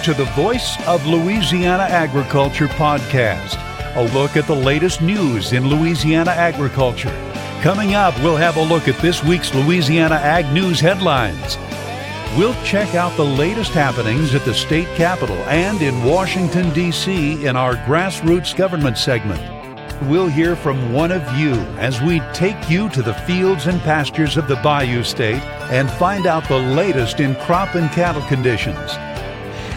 to the Voice of Louisiana Agriculture podcast, a look at the latest news in Louisiana agriculture. Coming up, we'll have a look at this week's Louisiana Ag News headlines. We'll check out the latest happenings at the state capitol and in Washington, D.C. in our grassroots government segment. We'll hear from one of you as we take you to the fields and pastures of the Bayou State and find out the latest in crop and cattle conditions.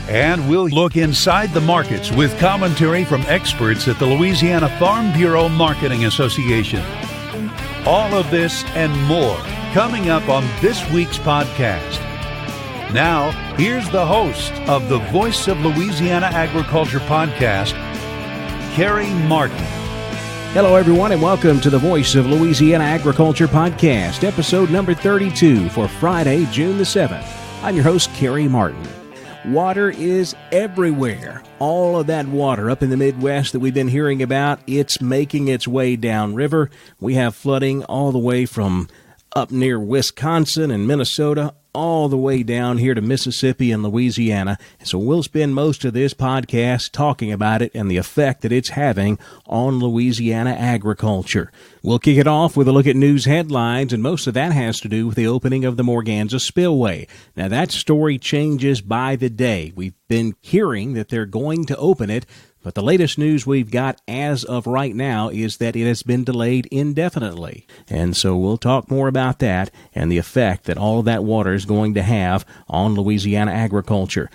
And we'll look inside the markets with commentary from experts at the Louisiana Farm Bureau Marketing Association. All of this and more coming up on this week's podcast. Now, here's the host of the Voice of Louisiana Agriculture podcast, Carrie Martin. Hello, everyone, and welcome to the Voice of Louisiana Agriculture podcast, episode number 32 for Friday, June the 7th. I'm your host, Carrie Martin. Water is everywhere. All of that water up in the Midwest that we've been hearing about, it's making its way downriver. We have flooding all the way from up near Wisconsin and Minnesota, all the way down here to Mississippi and Louisiana. So we'll spend most of this podcast talking about it and the effect that it's having on Louisiana agriculture. We'll kick it off with a look at news headlines, and most of that has to do with the opening of the Morganza Spillway. Now, that story changes by the day. We've been hearing that they're going to open it, but the latest news we've got as of right now is that it has been delayed indefinitely. And so we'll talk more about that and the effect that all of that water is going to have on Louisiana agriculture.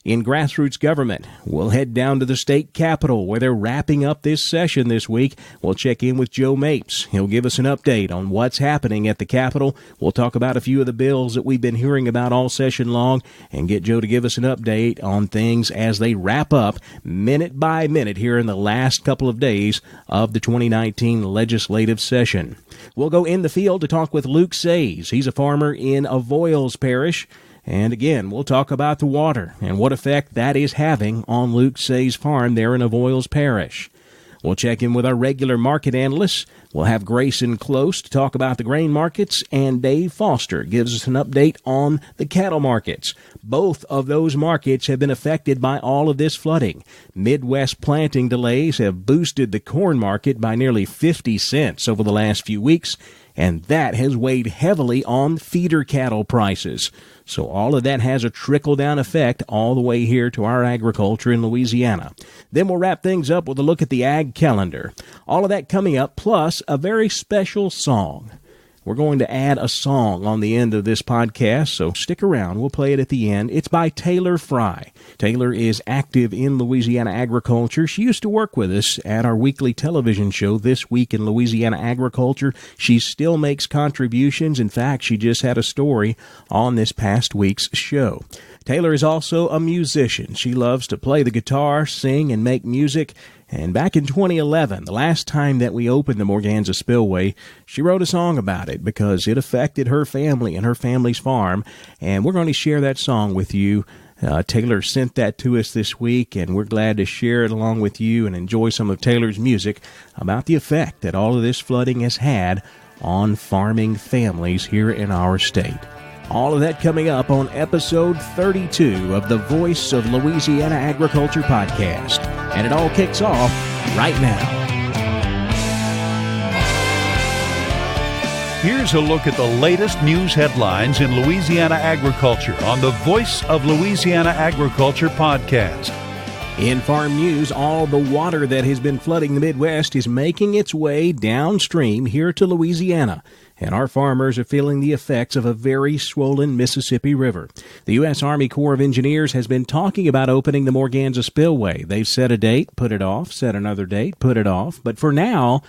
In grassroots government, we'll head down to the state capitol where they're wrapping up this session this week. We'll check in with Joe Mapes. He'll give us an update on what's happening at the capitol. We'll talk about a few of the bills that we've been hearing about all session long and get Joe to give us an update on things as they wrap up minute by minute here in the last couple of days of the 2019 legislative session. We'll go in the field to talk with Luke Says. He's a farmer in Avoyelles Parish. And again, we'll talk about the water and what effect that is having on Luke Say's farm there in Avoyelles Parish. We'll check in with our regular market analysts. We'll have Grayson close to talk about the grain markets, and Dave Foster gives us an update on the cattle markets. Both of those markets have been affected by all of this flooding. Midwest planting delays have boosted the corn market by nearly 50 cents over the last few weeks, and that has weighed heavily on feeder cattle prices. So all of that has a trickle-down effect all the way here to our agriculture in Louisiana. Then we'll wrap things up with a look at the Ag Calendar. All of that coming up, plus a very special song. We're going to add a song on the end of this podcast, so stick around. We'll play it at the end. It's by Taylor Frey. Taylor is active in Louisiana agriculture. She used to work with us at our weekly television show, This Week in Louisiana Agriculture. She still makes contributions. In fact, she just had a story on this past week's show. Taylor is also a musician. She loves to play the guitar, sing, and make music. And back in 2011, the last time that we opened the Morganza Spillway, she wrote a song about it because it affected her family and her family's farm. And we're going to share that song with you. Taylor sent that to us this week, and we're glad to share it along with you and enjoy some of Taylor's music about the effect that all of this flooding has had on farming families here in our state. All of that coming up on episode 32 of the Voice of Louisiana Agriculture podcast. And it all kicks off right now. Here's a look at the latest news headlines in Louisiana agriculture on the Voice of Louisiana Agriculture podcast. In farm news, all the water that has been flooding the Midwest is making its way downstream here to Louisiana. And our farmers are feeling the effects of a very swollen Mississippi River. The U.S. Army Corps of Engineers has been talking about opening the Morganza Spillway. They've set a date, put it off, set another date, put it off. But for now,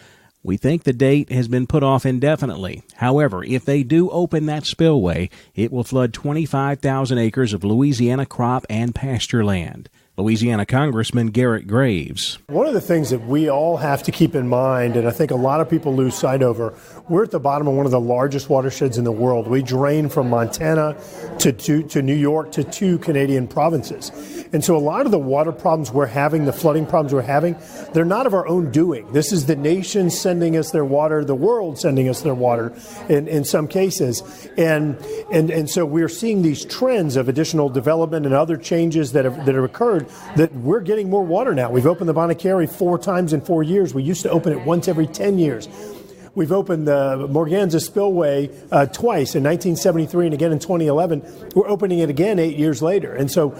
we think the date has been put off indefinitely. However, if they do open that spillway, it will flood 25,000 acres of Louisiana crop and pasture land. Louisiana Congressman Garrett Graves. One of the things that we all have to keep in mind, and I think a lot of people lose sight over, we're at the bottom of one of the largest watersheds in the world. We drain from Montana to New York to 2 Canadian provinces. And so a lot of the water problems we're having, the flooding problems we're having, they're not of our own doing. This is the nation sending us their water, the world sending us their water in some cases. And so we're seeing these trends of additional development and other changes that have occurred, that we're getting more water now. We've opened the Bonacari 4 times in 4 years. We used to open it once every 10 years. We've opened the Morganza Spillway twice, in 1973 and again in 2011. We're opening it again 8 years later. And so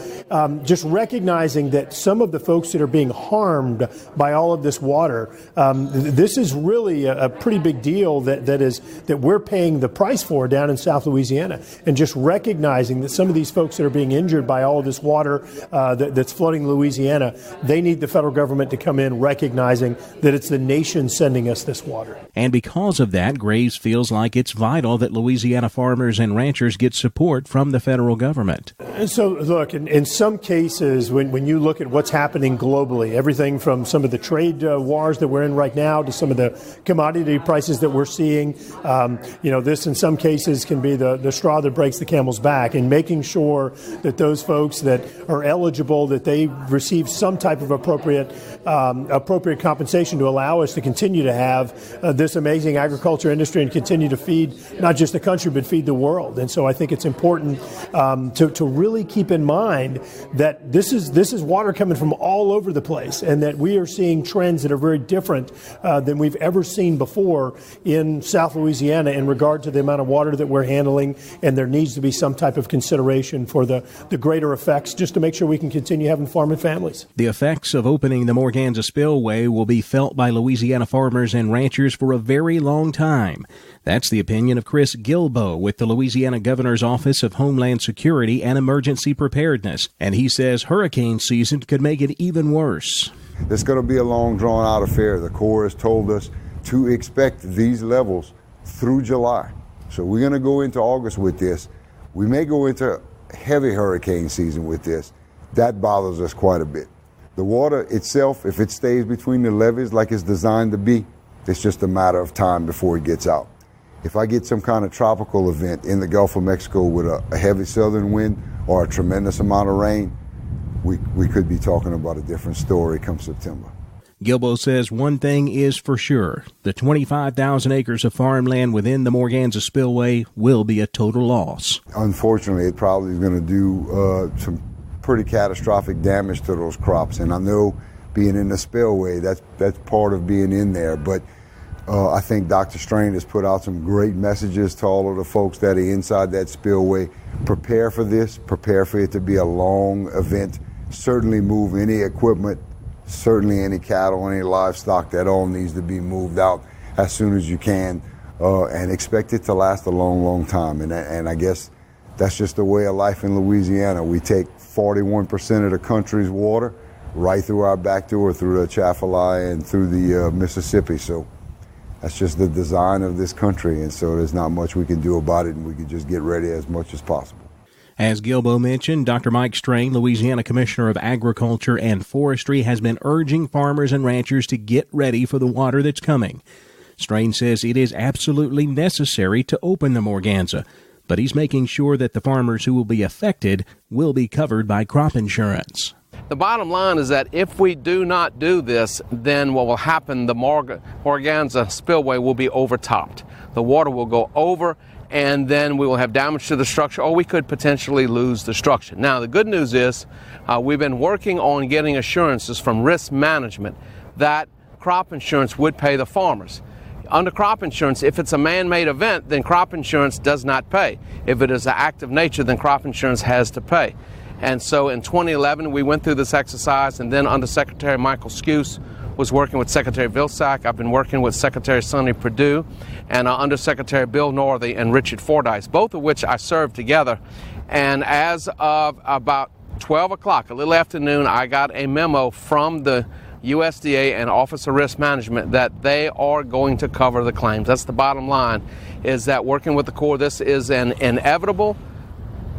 just recognizing that some of the folks that are being harmed by all of this water, this is really a pretty big deal that we're paying the price for down in South Louisiana. And just recognizing that some of these folks that are being injured by all of this water that's flooding Louisiana, they need the federal government to come in recognizing that it's the nation sending us this water. And because of that, Graves feels like it's vital that Louisiana farmers and ranchers get support from the federal government. And so, look, in some cases, when you look at what's happening globally, everything from some of the trade wars that we're in right now to some of the commodity prices that we're seeing, this in some cases can be the straw that breaks the camel's back, and making sure that those folks that are eligible, that they receive some type of appropriate compensation to allow us to continue to have this amazing agriculture industry and continue to feed not just the country but feed the world. And so I think it's important to really keep in mind that this is water coming from all over the place, and that we are seeing trends that are very different than we've ever seen before in South Louisiana in regard to the amount of water that we're handling, and there needs to be some type of consideration for the greater effects, just to make sure we can continue having farming families. The effects of opening the Morganza Spillway will be felt by Louisiana farmers and ranchers for a very long time. That's the opinion of Chris Guilbeau with the Louisiana Governor's Office of Homeland Security and Emergency Preparedness, and he says hurricane season could make it even worse. It's going to be a long, drawn-out affair. The Corps has told us to expect these levels through July. So we're going to go into August with this. We may go into heavy hurricane season with this. That bothers us quite a bit. The water itself, if it stays between the levees like it's designed to be, it's just a matter of time before it gets out. If I get some kind of tropical event in the Gulf of Mexico with a heavy southern wind or a tremendous amount of rain, we could be talking about a different story come September. Guilbeau says one thing is for sure. The 25,000 acres of farmland within the Morganza Spillway will be a total loss. Unfortunately, it probably is going to do some pretty catastrophic damage to those crops. And I know being in the spillway, that's part of being in there. But I think Dr. Strain has put out some great messages to all of the folks that are inside that spillway. Prepare for this. Prepare for it to be a long event. Certainly move any equipment, certainly any cattle, any livestock. That all needs to be moved out as soon as you can, and expect it to last a long, long time. And I guess that's just the way of life in Louisiana. We take 41% of the country's water right through our back door, through the Atchafalaya and through the Mississippi. So that's just the design of this country, and so there's not much we can do about it, and we can just get ready as much as possible. As Guilbeau mentioned, Dr. Mike Strain, Louisiana Commissioner of Agriculture and Forestry, has been urging farmers and ranchers to get ready for the water that's coming. Strain says it is absolutely necessary to open the Morganza, but he's making sure that the farmers who will be affected will be covered by crop insurance. The bottom line is that if we do not do this, then what will happen, the Morganza Spillway will be overtopped. The water will go over, and then we will have damage to the structure, or we could potentially lose the structure. Now, the good news is we've been working on getting assurances from risk management that crop insurance would pay the farmers. Under crop insurance, if it's a man-made event, then crop insurance does not pay. If it is an act of nature, then crop insurance has to pay. And so in 2011, we went through this exercise, and then Under Secretary Michael Skuse was working with Secretary Vilsack. I've been working with Secretary Sonny Perdue and Under Secretary Bill Northey and Richard Fordyce, both of which I served together. And as of about 12 o'clock, a little afternoon, I got a memo from the USDA and Office of Risk Management that they are going to cover the claims. That's the bottom line, is that working with the Corps, this is an inevitable,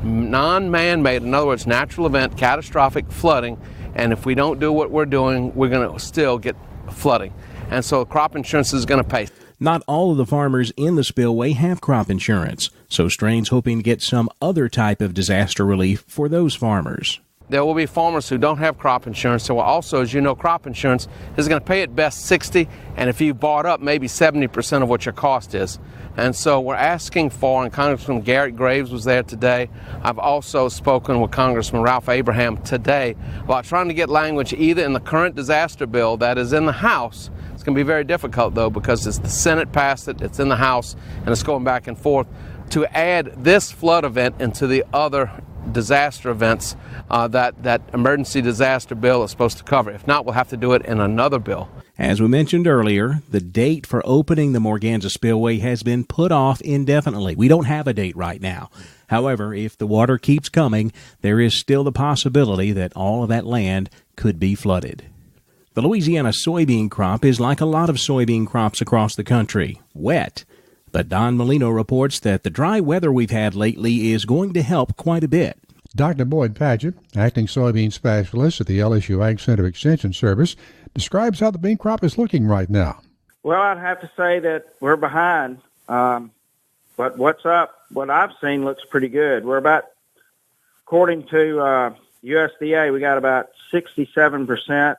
non-man-made, in other words, natural event, catastrophic flooding, And if we don't do what we're doing, we're going to still get flooding. And so crop insurance is going to pay. Not all of the farmers in the spillway have crop insurance, so Strain's hoping to get some other type of disaster relief for those farmers. There will be farmers who don't have crop insurance. So also, as you know, crop insurance is going to pay at best 60, and if you bought up, maybe 70% of what your cost is. And so we're asking for, and Congressman Garrett Graves was there today. I've also spoken with Congressman Ralph Abraham today about trying to get language either in the current disaster bill that is in the House. It's going to be very difficult, though, because it's the Senate passed it, it's in the House, and it's going back and forth, to add this flood event into the other disaster events that emergency disaster bill is supposed to cover. If not, we'll have to do it in another bill. As we mentioned earlier, the date for opening the Morganza Spillway has been put off indefinitely. We don't have a date right now. However, if the water keeps coming, there is still the possibility that all of that land could be flooded. The Louisiana soybean crop is like a lot of soybean crops across the country, wet. But Don Molino reports that the dry weather we've had lately is going to help quite a bit. Dr. Boyd Padgett, acting soybean specialist at the LSU Ag Center Extension Service, describes how the bean crop is looking right now. Well, I'd have to say that we're behind, but what's up? What I've seen looks pretty good. We're about, according to USDA, we got about 67%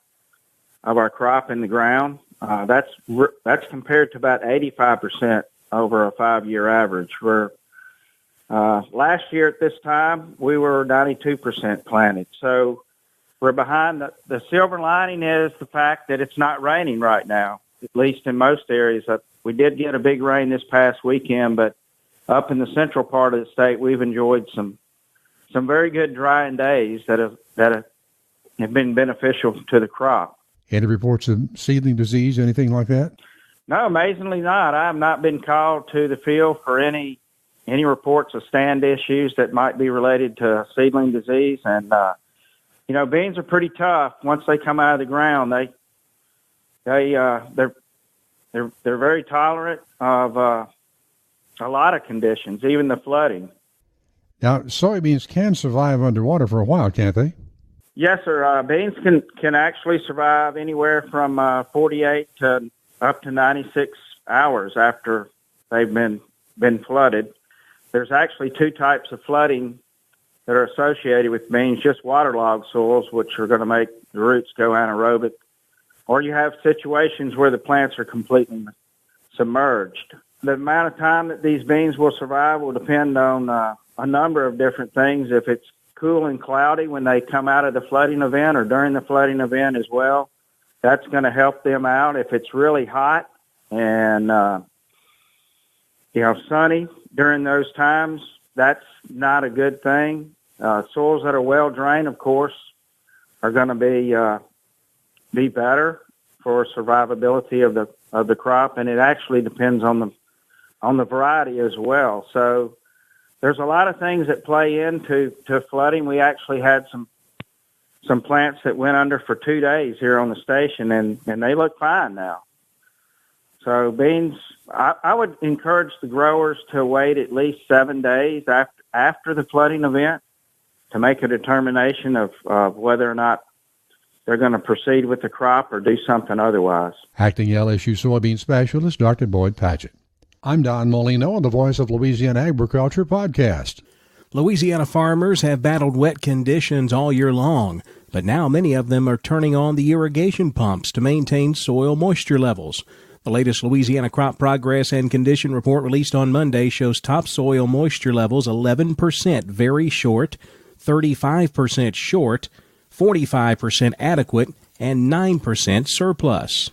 of our crop in the ground. That's compared to about 85% over a 5-year average. We're last year at this time, we were 92% planted. So we're behind. The silver lining is the fact that it's not raining right now, at least in most areas. We did get a big rain this past weekend, but up in the central part of the state, we've enjoyed some very good drying days that have been beneficial to the crop. Any reports of seedling disease, anything like that? No, amazingly not. I have not been called to the field for any reports of stand issues that might be related to seedling disease. And beans are pretty tough once they come out of the ground. They're very tolerant of a lot of conditions, even the flooding. Now, soybeans can survive underwater for a while, can't they? Yes, sir. Beans can actually survive anywhere from 48 to up to 96 hours after they've been flooded. There's actually two types of flooding that are associated with beans, just waterlogged soils, which are going to make the roots go anaerobic, or you have situations where the plants are completely submerged. The amount of time that these beans will survive will depend on a number of different things. If it's cool and cloudy when they come out of the flooding event or during the flooding event as well, that's going to help them out. If it's really hot and sunny during those times, that's not a good thing. Soils that are well drained, of course, are going to be better for survivability of the crop, and it actually depends on the variety as well. So there's a lot of things that play into flooding. We actually had some plants that went under for 2 days here on the station, and they look fine now. So beans, I would encourage the growers to wait at least 7 days after the flooding event to make a determination of whether or not they're going to proceed with the crop or do something otherwise. Acting LSU soybean specialist, Dr. Boyd Padgett. I'm Don Molino on the Voice of Louisiana Agriculture podcast. Louisiana farmers have battled wet conditions all year long, but now many of them are turning on the irrigation pumps to maintain soil moisture levels. The latest Louisiana Crop Progress and Condition Report released on Monday shows topsoil moisture levels 11% very short, 35% short, 45% adequate, and 9% surplus.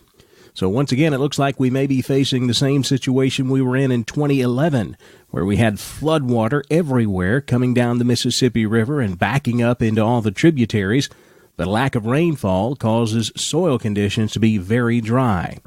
So once again, it looks like we may be facing the same situation we were in 2011, where we had floodwater everywhere coming down the Mississippi River and backing up into all the tributaries. But lack of rainfall causes soil conditions to be very dry.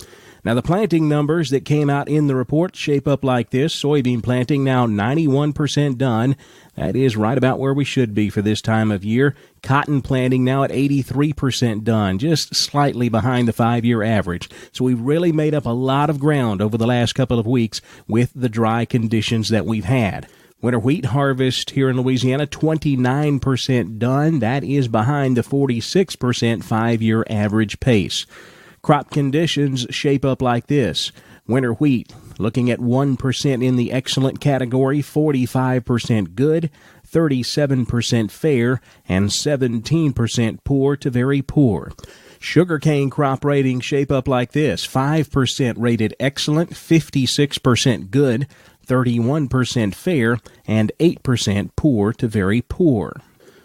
Now, the planting numbers that came out in the report shape up like this. Soybean planting now 91% done. That is right about where we should be for this time of year. Cotton planting now at 83% done, just slightly behind the 5-year average. So we've really made up a lot of ground over the last couple of weeks with the dry conditions that we've had. Winter wheat harvest here in Louisiana, 29% done. That is behind the 46% 5-year average pace. Crop conditions shape up like this. Winter wheat, looking at 1% in the excellent category, 45% good, 37% fair, and 17% poor to very poor. Sugarcane crop ratings shape up like this. 5% rated excellent, 56% good, 31% fair, and 8% poor to very poor.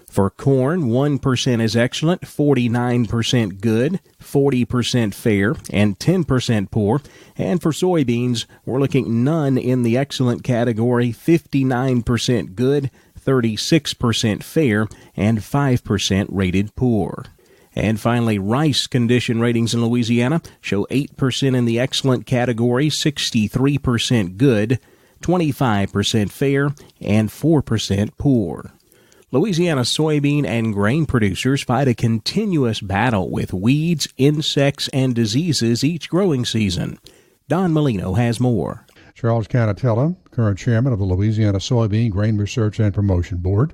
For corn, 1% is excellent, 49% good, 40% fair, and 10% poor. And for soybeans, we're looking none in the excellent category, 59% good, 36% fair, and 5% rated poor. And finally, rice condition ratings in Louisiana show 8% in the excellent category, 63% good, 25% fair, and 4% poor. Louisiana soybean and grain producers fight a continuous battle with weeds, insects, and diseases each growing season. Don Molino has more. Charles Canatella, current chairman of the Louisiana Soybean Grain Research and Promotion Board,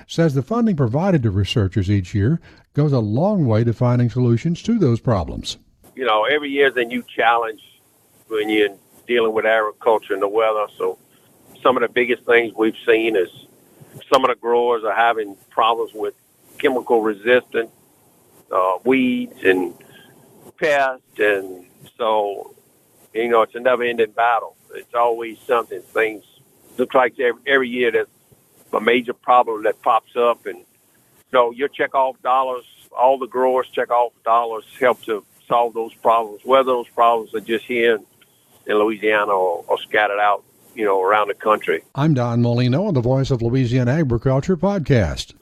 says the funding provided to researchers each year goes a long way to finding solutions to those problems. You know, every year is a new challenge when you're dealing with agriculture and the weather. So some of the biggest things we've seen is some of the growers are having problems with chemical resistant weeds and pests. And so, you know, it's a never-ending battle. It's always something. Things look like every year there's a major problem that pops up. And so your check-off dollars, all the growers' check-off dollars help to solve those problems, whether those problems are just here in Louisiana or scattered out, you know, around the country. I'm Don Molino on the Voice of Louisiana Agriculture podcast.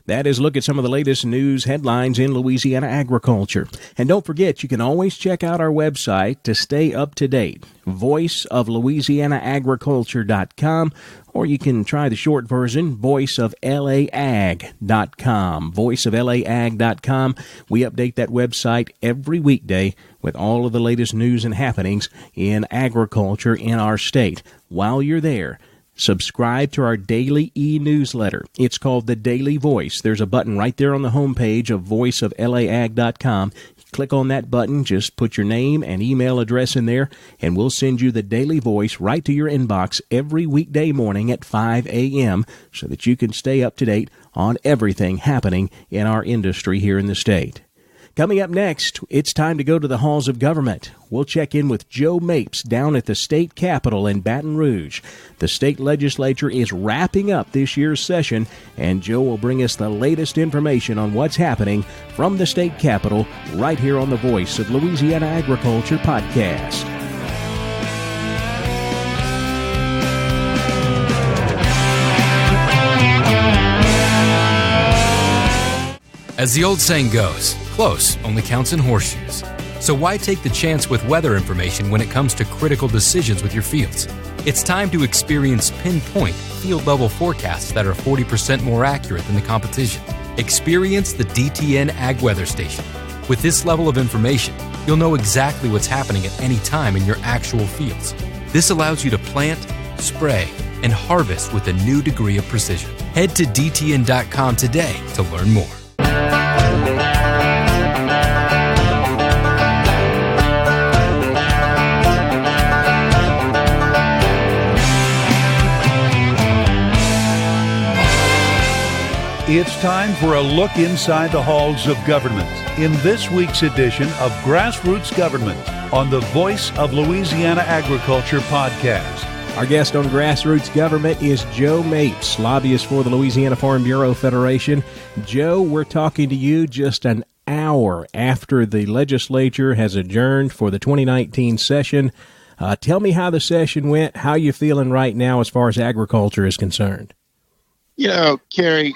That is a look at some of the latest news headlines in Louisiana agriculture. And don't forget, you can always check out our website to stay up to date, voiceoflouisianaagriculture.com, or you can try the short version, voiceoflaag.com, voiceoflaag.com. We update that website every weekday with all of the latest news and happenings in agriculture in our state. While you're there, subscribe to our daily e-newsletter. It's called The Daily Voice. There's a button right there on the homepage of voiceoflaag.com. Click on that button, just put your name and email address in there, and we'll send you the Daily Voice right to your inbox every weekday morning at 5 a.m. so that you can stay up to date on everything happening in our industry here in the state. Coming up next, it's time to go to the halls of government. We'll check in with Joe Mapes down at the state capitol in Baton Rouge. The state legislature is wrapping up this year's session, and Joe will bring us the latest information on what's happening from the state capitol right here on the Voice of Louisiana Agriculture podcast. As the old saying goes, close only counts in horseshoes. So why take the chance with weather information when it comes to critical decisions with your fields? It's time to experience pinpoint, field-level forecasts that are 40% more accurate than the competition. Experience the DTN Ag Weather Station. With this level of information, you'll know exactly what's happening at any time in your actual fields. This allows you to plant, spray, and harvest with a new degree of precision. Head to DTN.com today to learn more. It's time for a look inside the halls of government in this week's edition of Grassroots Government on the Voice of Louisiana Agriculture podcast. Our guest on Grassroots Government is Joe Mapes, lobbyist for the Louisiana Farm Bureau Federation. Joe, we're talking to you just an hour after the legislature has adjourned for the 2019 session. Tell me how the session went, how you feeling right now as far as agriculture is concerned. You know, Kerry,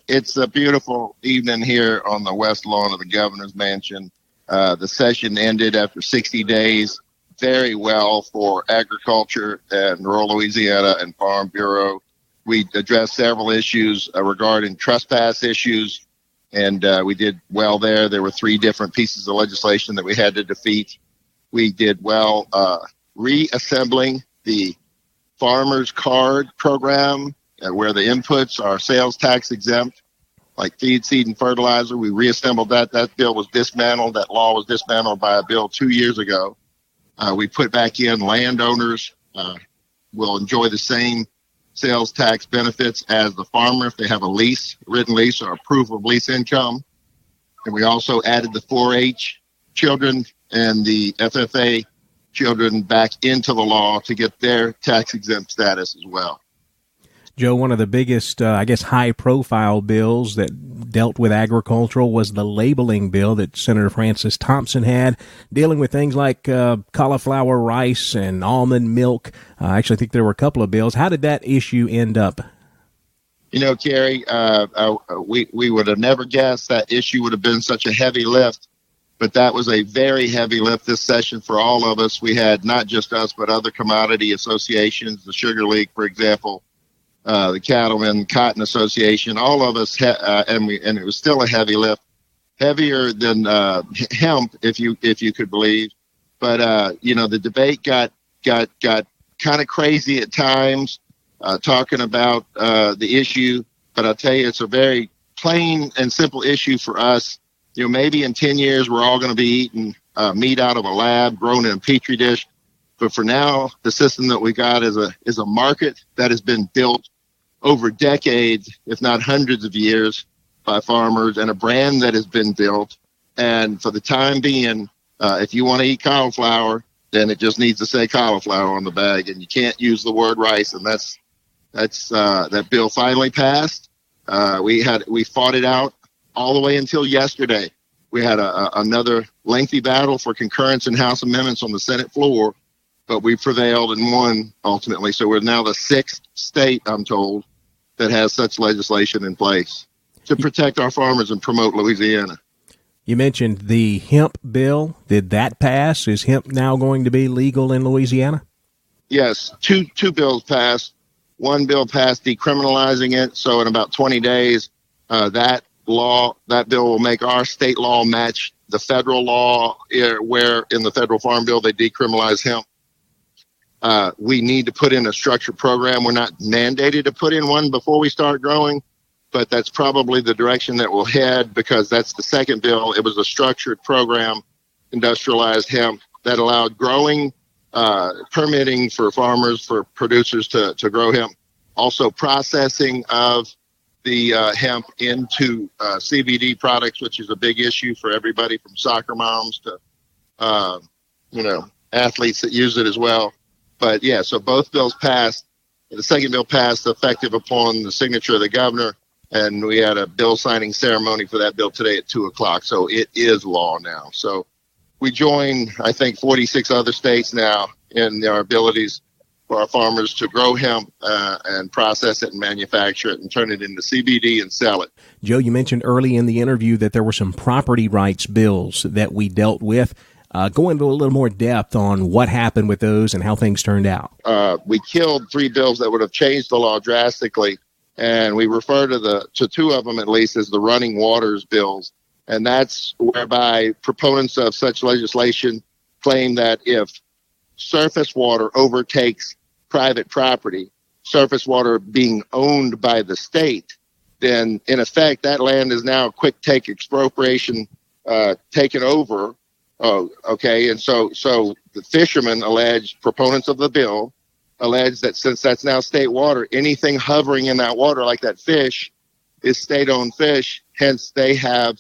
it's a beautiful evening here on the west lawn of the governor's mansion. The session ended after 60 days very well for agriculture and rural Louisiana and Farm Bureau. We addressed several issues regarding trespass issues, and we did well there. There were 3 different pieces of legislation that we had to defeat. We did well reassembling the Farmer's Card program where the inputs are sales tax exempt, like feed, seed, and fertilizer. We reassembled that. That bill was dismantled. That law was dismantled by a bill 2 years ago. We put back in landowners will enjoy the same sales tax benefits as the farmer if they have a lease, written lease, or a proof of lease income. And we also added the 4-H children and the FFA children back into the law to get their tax exempt status as well. Joe, one of the biggest, high-profile bills that dealt with agricultural was the labeling bill that Senator Francis Thompson had, dealing with things like cauliflower rice and almond milk. I actually think there were a couple of bills. How did that issue end up? You know, Kerry, we would have never guessed that issue would have been such a heavy lift, but that was a very heavy lift this session for all of us. We had not just us, but other commodity associations, the Sugar League, for example, the Cattlemen Cotton Association, all of us, and it was still a heavy lift, heavier than hemp, if you could believe. But the debate got kind of crazy at times, talking about the issue. But I'll tell you, it's a very plain and simple issue for us. You know, maybe in 10 years we're all going to be eating meat out of a lab, grown in a petri dish. But for now, the system that we got is a market that has been built over decades, if not hundreds of years, by farmers, and a brand that has been built. And for the time being, if you want to eat cauliflower, then it just needs to say cauliflower on the bag, and you can't use the word rice. And that's that bill finally passed. We fought it out all the way until yesterday. We had another lengthy battle for concurrence in House amendments on the Senate floor, but we prevailed and won ultimately. So we're now the 6th state, I'm told, that has such legislation in place to protect our farmers and promote Louisiana. You mentioned the hemp bill. Did that pass? Is hemp now going to be legal in Louisiana? Yes, two bills passed. One bill passed decriminalizing it. So in about 20 days, that bill will make our state law match the federal law, where in the federal farm bill they decriminalize hemp. We need to put in a structured program. We're not mandated to put in one before we start growing, but that's probably the direction that we'll head, because that's the second bill. It was a structured program, industrialized hemp, that allowed growing, permitting for farmers, for producers to grow hemp, also processing of the hemp into CBD products, which is a big issue for everybody from soccer moms to, athletes that use it as well. But yeah, so both bills passed. The second bill passed effective upon the signature of the governor, and we had a bill signing ceremony for that bill today at 2:00. So it is law now. So we join, I think, 46 other states now in our abilities for our farmers to grow hemp and process it and manufacture it and turn it into CBD and sell it. Joe, you mentioned early in the interview that there were some property rights bills that we dealt with. Go into a little more depth on what happened with those and how things turned out. We killed 3 bills that would have changed the law drastically, and we refer to 2 of them at least as the running waters bills. And that's whereby proponents of such legislation claim that if surface water overtakes private property, surface water being owned by the state, then in effect that land is now quick take expropriation taken over. Oh, okay. And so the fishermen proponents of the bill allege that since that's now state water, anything hovering in that water like that fish is state-owned fish. Hence, they have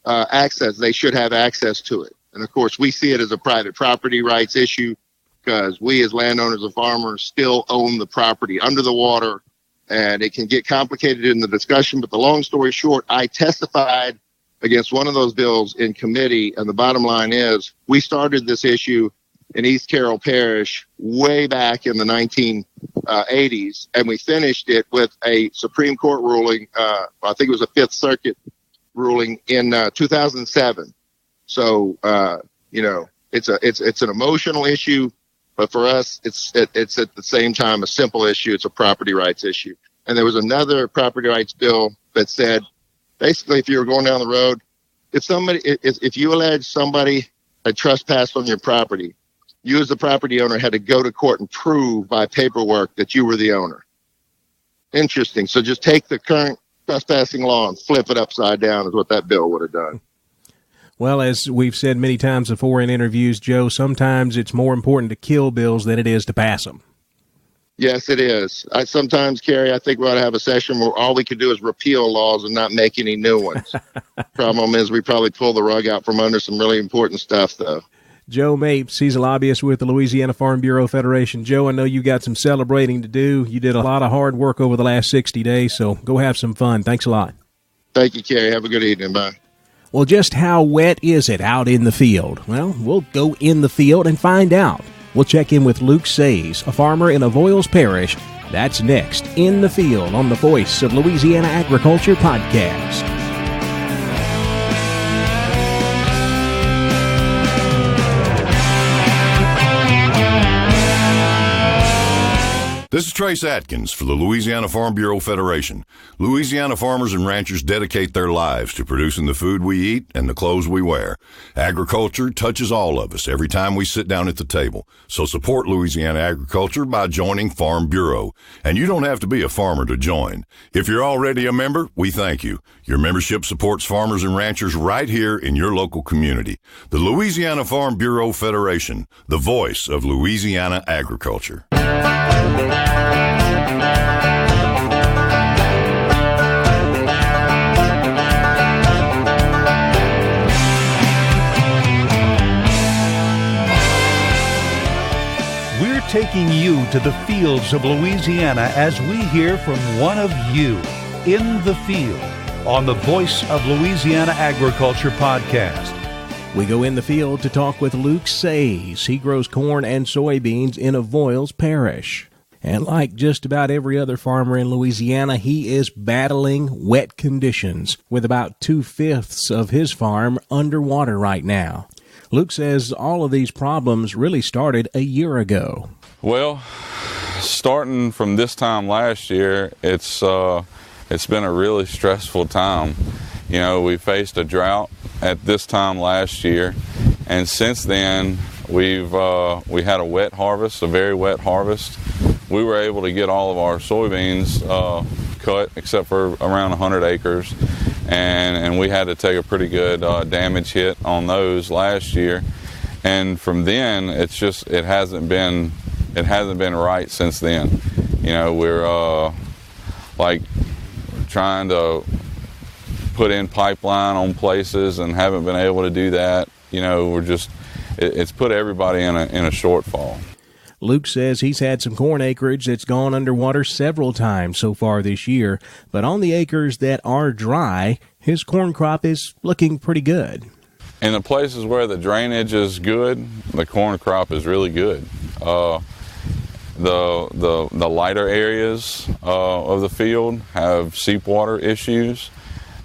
access. They should have access to it. And of course, we see it as a private property rights issue because we as landowners and farmers still own the property under the water, and it can get complicated in the discussion. But the long story short, I testified against one of those bills in committee, and the bottom line is we started this issue in East Carroll Parish way back in the 1980s, and we finished it with a Supreme Court ruling, I think it was a Fifth Circuit ruling in 2007. So, it's an emotional issue, but for us, it's at the same time a simple issue. It's a property rights issue. And there was another property rights bill that said, basically, if you were going down the road, if you allege somebody had trespassed on your property, you as the property owner had to go to court and prove by paperwork that you were the owner. Interesting. So just take the current trespassing law and flip it upside down is what that bill would have done. Well, as we've said many times before in interviews, Joe, sometimes it's more important to kill bills than it is to pass them. Yes, it is. Sometimes, Kerry, I think we ought to have a session where all we could do is repeal laws and not make any new ones. Problem is we probably pull the rug out from under some really important stuff, though. Joe Mapes, he's a lobbyist with the Louisiana Farm Bureau Federation. Joe, I know you got some celebrating to do. You did a lot of hard work over the last 60 days, so go have some fun. Thanks a lot. Thank you, Kerry. Have a good evening. Bye. Well, just how wet is it out in the field? Well, we'll go in the field and find out. We'll check in with Luke Says, a farmer in Avoyelles Parish. That's next, In the Field, on the Voice of Louisiana Agriculture podcast. This is Trace Atkins for the Louisiana Farm Bureau Federation. Louisiana farmers and ranchers dedicate their lives to producing the food we eat and the clothes we wear. Agriculture touches all of us every time we sit down at the table. So support Louisiana agriculture by joining Farm Bureau. And you don't have to be a farmer to join. If you're already a member, we thank you. Your membership supports farmers and ranchers right here in your local community. The Louisiana Farm Bureau Federation, the voice of Louisiana agriculture. We're taking you to the fields of Louisiana as we hear from one of you in the field on the Voice of Louisiana Agriculture podcast. We go in the field to talk with Luke Says. He grows corn and soybeans in Avoyelles Parish. And like just about every other farmer in Louisiana, he is battling wet conditions, with about 2/5 of his farm underwater right now. Luke says all of these problems really started a year ago. Well, starting from this time last year, it's been a really stressful time. You know, we faced a drought at this time last year, and since then we had a wet harvest, a very wet harvest. We were able to get all of our soybeans cut except for around 100 acres, and we had to take a pretty good damage hit on those last year. And from then, it hasn't been right since then. You know, we're trying to put in pipeline on places and haven't been able to do that. You know, it's put everybody in a shortfall. Luke says he's had some corn acreage that's gone underwater several times so far this year, but on the acres that are dry, his corn crop is looking pretty good. In the places where the drainage is good, the corn crop is really good. The lighter areas of the field have seep water issues,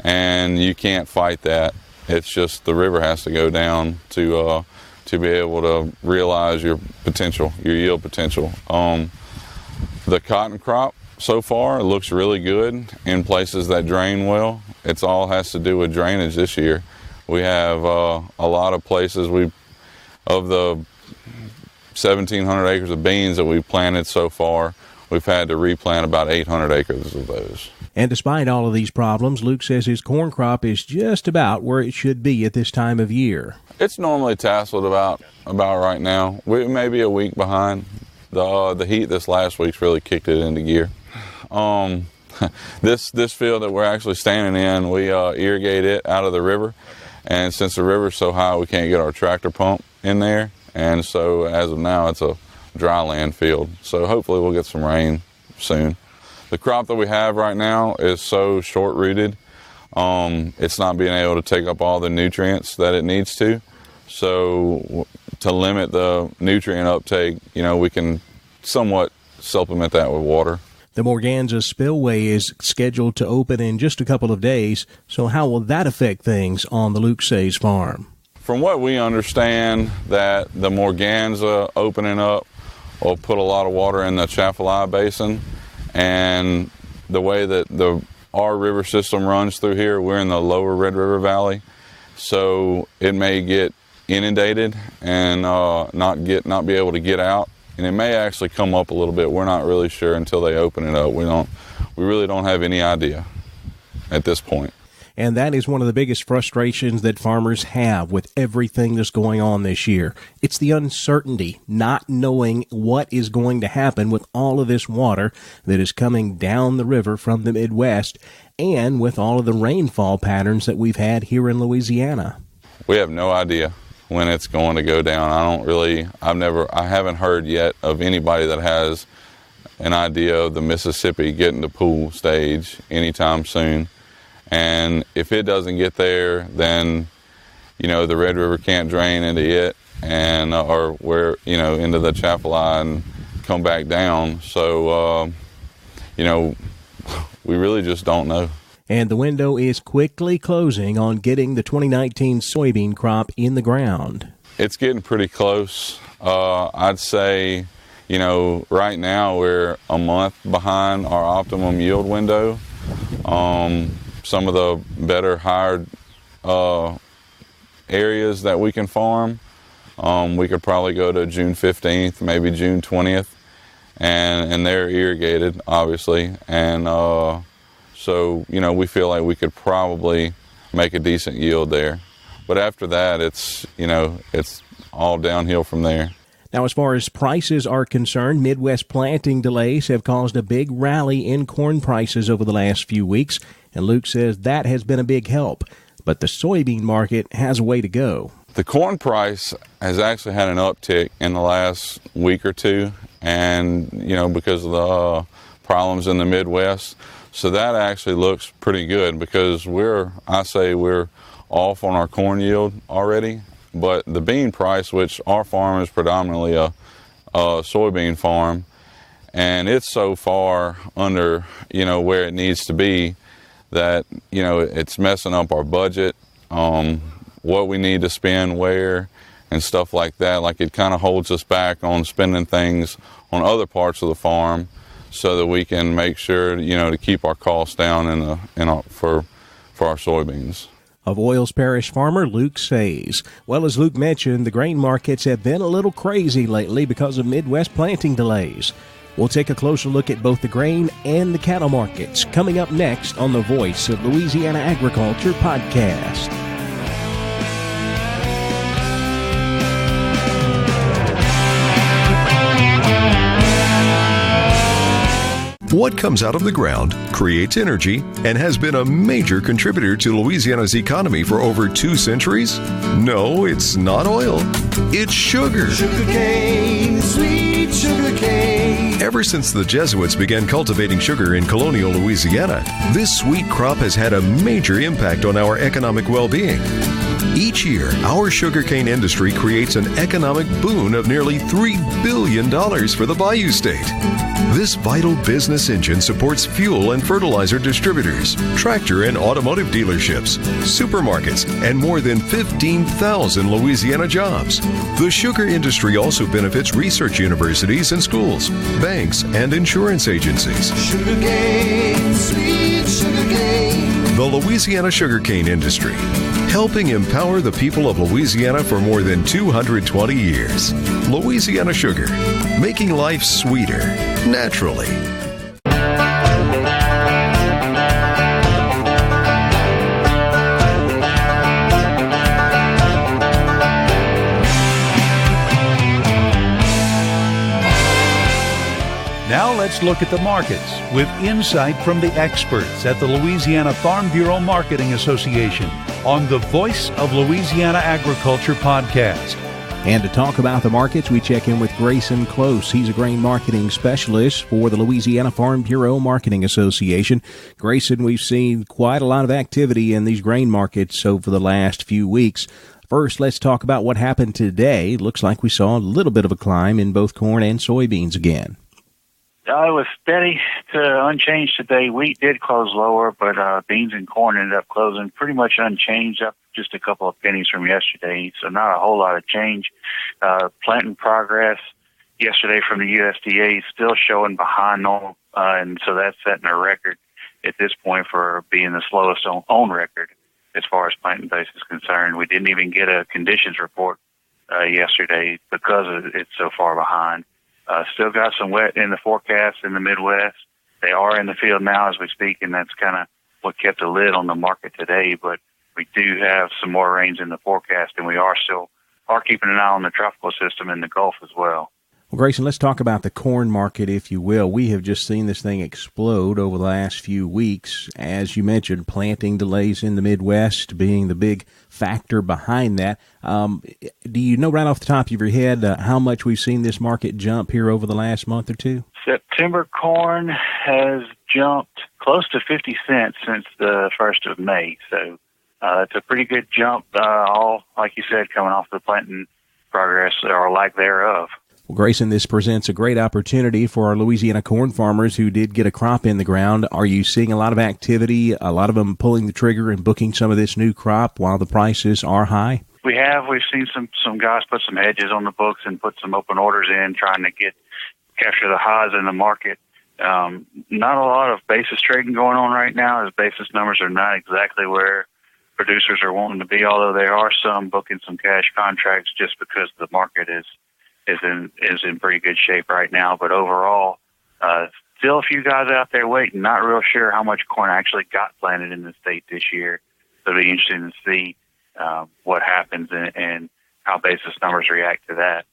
and you can't fight that. It's just the river has to go down to be able to realize your potential, your yield potential. The cotton crop so far looks really good in places that drain well. It's all has to do with drainage this year. We have a lot of places of the 1,700 acres of beans that we've planted so far, we've had to replant about 800 acres of those. And despite all of these problems, Luke says his corn crop is just about where it should be at this time of year. It's normally tasseled about right now. We may be a week behind. The heat this last week's really kicked it into gear. This field that we're actually standing in, we irrigate it out of the river. And since the river's so high, we can't get our tractor pump in there. And so as of now, it's a dry land field. So hopefully we'll get some rain soon. The crop that we have right now is so short-rooted, it's not being able to take up all the nutrients that it needs to. So to limit the nutrient uptake, we can somewhat supplement that with water. The Morganza Spillway is scheduled to open in just a couple of days. So how will that affect things on the Luke Says farm? From what we understand, that the Morganza opening up will put a lot of water in the Chaffalay Basin. And the way that our river system runs through here, we're in the lower Red River Valley, so it may get inundated and not be able to get out, and it may actually come up a little bit. We're not really sure until they open it up. we really don't have any idea at this point. And that is one of the biggest frustrations that farmers have with everything that's going on this year. It's the uncertainty, not knowing what is going to happen with all of this water that is coming down the river from the Midwest, and with all of the rainfall patterns that we've had here in Louisiana. We have no idea when it's going to go down. I haven't heard yet of anybody that has an idea of the Mississippi getting to pool stage anytime soon. And if it doesn't get there, then, the Red River can't drain into it and, into the Chapelai and come back down. So, we really just don't know. And the window is quickly closing on getting the 2019 soybean crop in the ground. It's getting pretty close. I'd say, right now we're a month behind our optimum yield window. Some of the better hired areas that we can farm, we could probably go to June 15th, maybe June 20th, and they're irrigated, obviously. And so, we feel like we could probably make a decent yield there. But after that, it's all downhill from there. Now, as far as prices are concerned, Midwest planting delays have caused a big rally in corn prices over the last few weeks, and Luke says that has been a big help. But the soybean market has a way to go. The corn price has actually had an uptick in the last week or two, and, because of the problems in the Midwest. So that actually looks pretty good because we're off on our corn yield already. But the bean price, which our farm is predominantly a soybean farm, and it's so far under, where it needs to be that, it's messing up our budget, what we need to spend where and stuff like that. Like, it kind of holds us back on spending things on other parts of the farm so that we can make sure, to keep our costs down for our soybeans. Avoyelles Parish farmer Luke says. Well, as Luke mentioned, the grain markets have been a little crazy lately because of Midwest planting delays. We'll take a closer look at both the grain and the cattle markets coming up next on the Voice of Louisiana Agriculture podcast. What comes out of the ground creates energy and has been a major contributor to Louisiana's economy for over 2 centuries? No, it's not oil. It's sugar. Sugarcane, sweet sugarcane. Ever since the Jesuits began cultivating sugar in colonial Louisiana, this sweet crop has had a major impact on our economic well-being. Each year, our sugarcane industry creates an economic boon of nearly $3 billion for the Bayou State. This vital business engine supports fuel and fertilizer distributors, tractor and automotive dealerships, supermarkets, and more than 15,000 Louisiana jobs. The sugar industry also benefits research universities and schools, banks, and insurance agencies. Sugarcane, sweet sugarcane. The Louisiana sugarcane industry, helping empower the people of Louisiana for more than 220 years. Louisiana Sugar, making life sweeter, naturally. Now let's look at the markets with insight from the experts at the Louisiana Farm Bureau Marketing Association on the Voice of Louisiana Agriculture podcast. And to talk about the markets, we check in with Grayson Close. He's a grain marketing specialist for the Louisiana Farm Bureau Marketing Association. Grayson, we've seen quite a lot of activity in these grain markets over the last few weeks. First, let's talk about what happened today. Looks like we saw a little bit of a climb in both corn and soybeans again. It was steady to unchanged today. Wheat did close lower, but beans and corn ended up closing pretty much unchanged, up just a couple of pennies from yesterday, so not a whole lot of change. Planting progress yesterday from the USDA is still showing behind normal, and so that's setting a record at this point for being the slowest on record as far as planting base is concerned. We didn't even get a conditions report yesterday because it's so far behind. Still got some wet in the forecast in the Midwest, They are in the field now as we speak, and that's kind of what kept a lid on the market today. But we do have some more rains in the forecast, and we are keeping an eye on the tropical system in the Gulf as well. Well, Grayson, let's talk about the corn market, if you will. We have just seen this thing explode over the last few weeks. As you mentioned, planting delays in the Midwest being the big factor behind that. Do you know right off the top of your head how much we've seen this market jump here over the last month or two? September corn has jumped close to 50 cents since the 1st of May. So it's a pretty good jump, all, like you said, coming off the planting progress or lack thereof. Well, Grayson, this presents a great opportunity for our Louisiana corn farmers who did get a crop in the ground. Are you seeing a lot of activity, a lot of them pulling the trigger and booking some of this new crop while the prices are high? We've seen some guys put some hedges on the books and put some open orders in, trying to capture the highs in the market. Not a lot of basis trading going on right now, as basis numbers are not exactly where producers are wanting to be, although there are some booking some cash contracts just because the market is in pretty good shape right now. But overall, still a few guys out there waiting, not real sure how much corn actually got planted in the state this year. So it'll be interesting to see what happens and how basis numbers react to that.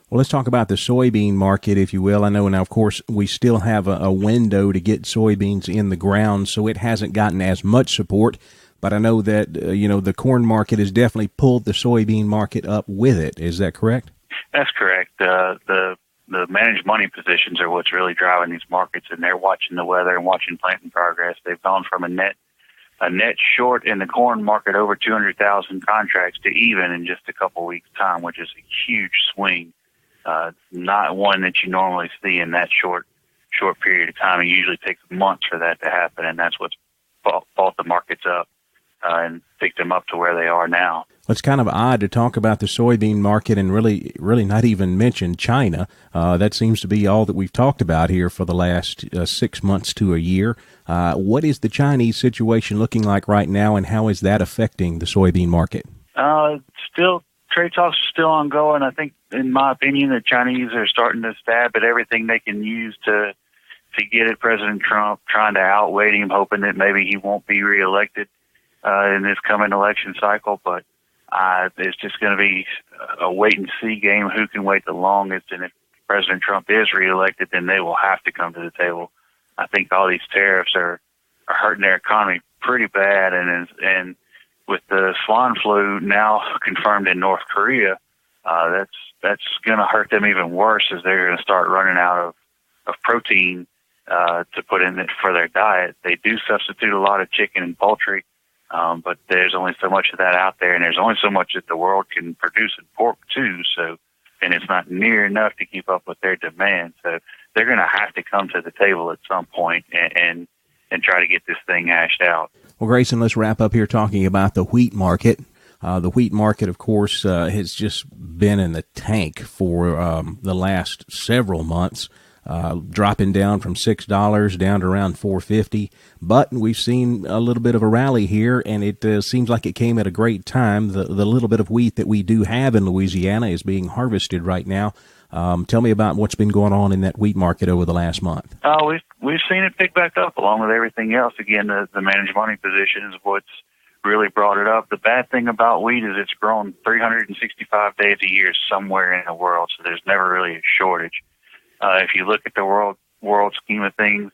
Well, let's talk about the soybean market, if you will. I know now, of course, we still have a window to get soybeans in the ground, so it hasn't gotten as much support. But I know that, the corn market has definitely pulled the soybean market up with it. Is that correct? That's correct. The managed money positions are what's really driving these markets, and they're watching the weather and watching planting progress. They've gone from a net short in the corn market over 200,000 contracts to even in just a couple weeks' time, which is a huge swing. Not one that you normally see in that short period of time. It usually takes months for that to happen, and that's what's bought the markets up and picked them up to where they are now. It's kind of odd to talk about the soybean market and really not even mention China. That seems to be all that we've talked about here for the last 6 months to a year. What is the Chinese situation looking like right now, and how is that affecting the soybean market? Still, trade talks are still ongoing. I think, in my opinion, the Chinese are starting to stab at everything they can use to get at President Trump, trying to outweigh him, hoping that maybe he won't be reelected in this coming election cycle. But it's just going to be a wait-and-see game, who can wait the longest. And if President Trump is reelected, then they will have to come to the table. I think all these tariffs are hurting their economy pretty bad. And with the swine flu now confirmed in North Korea, that's going to hurt them even worse, as they're going to start running out of protein to put in it for their diet. They do substitute a lot of chicken and poultry, but there's only so much of that out there, and there's only so much that the world can produce in pork too. So, and it's not near enough to keep up with their demand. So they're going to have to come to the table at some point and try to get this thing hashed out. Well, Grayson, let's wrap up here talking about the wheat market. The wheat market, of course, has just been in the tank for the last several months, dropping down from $6 down to around $4.50. But we've seen a little bit of a rally here, and it seems like it came at a great time. The little bit of wheat that we do have in Louisiana is being harvested right now. Tell me about what's been going on in that wheat market over the last month. We've seen it pick back up along with everything else. Again, the managed money position is what's really brought it up. The bad thing about wheat is it's grown 365 days a year somewhere in the world, so there's never really a shortage. If you look at the world scheme of things,